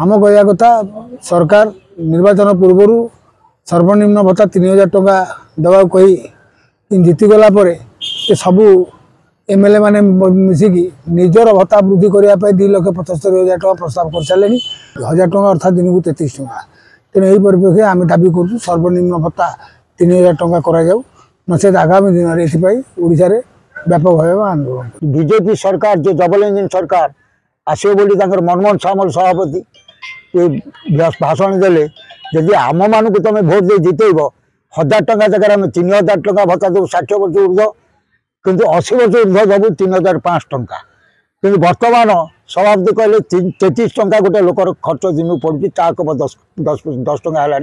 आम कहया कथा सरकार निर्वाचन पूर्व सर्वनिम्न भत्ता 3000 टंका दवा कही जीतीगला सबू एमएलए मैंने मिसिकी निजर भत्ता वृद्धि करने 2,75,000 टका प्रस्ताव कर सारे 1000 टका अर्थात दिन को 33 टका। तेणु यही परिप्रेक्षी आम दाबी कर सर्वनिम्न भत्ता 3000 टका करा नचेत आगामी दिन में ओडिशा व्यापक भाव आंदोलन बीजेपी सरकार जो डबल इंजिन सरकार आसो बोली मनमोहन सामल सभापति ये भाषण देले जदि आम मान को तुम भोट दे जितेब 1000 टका जगह आम 3000 टका भत्ता देव 60 वर्ष ऊर्ध किंतु 80 वर्ष ऊर्ध देव 3005 टंका कि बर्तमान सभापति कहले 33 टंका गोटे लोकर खर्च दिन पड़ी ताक 10 टंका है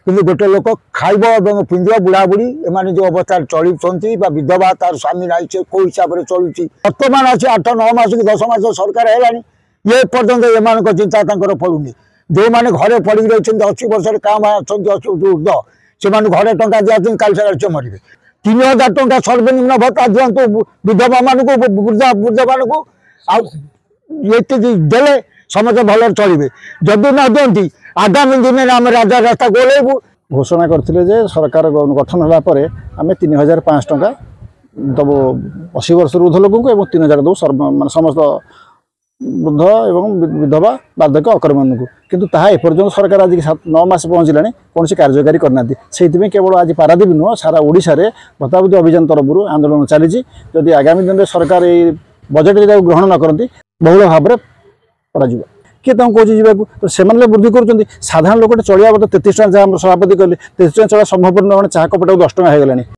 कि गोटे लोक खाइब और पिंध बुढ़ा बुढ़ी एम जो अवस्था चलुँच विधवा तार स्वामी ना से कौ हिसाब से चलुची बर्तमान अच्छे 8-9 मास कि 10 मास सरकार है ये पर्यटन एम चिंता पड़ूनी जो मैंने घरे पड़ी रही 80 वर्ष काम ऊर्ध से घरे टंका दिया काल से मरवे 3000 टंका सर्वनिम्न भत्ता दिंतु विधवा मान वृद्ध मान को देले समस्त भल चलिए जदि न दिखती आगामी दिन में आम राजा रास्ता गोलेबू घोषणा करथिले जे सरकार गठन होला परे आमे 3005 टंका दबो 80 वर्ष ऊर्ध लोक को 3000 दो समस्त वृद्ध एवं विधवा बार्धक्य अकर्मण को किंतु ताहा एपर्यंत सरकार आज 9 मास पहुँचला कौन से कार्यकारी करना से केवल आज पारादीप नुह सारा ओडिशा रे भत्तावृद्धि अभियान तरफ आंदोलन चली जदि आगामी दिन में सरकार ये बजेट ग्रहण न करती बहुल भाव में कर किए कौन जावाक तो से वृद्धि कर साधारण लोक चलिया 33 टका जहाँ सभापति कहले 33 टका चला संभव न चाह कपटा 10 टका हो गलानी।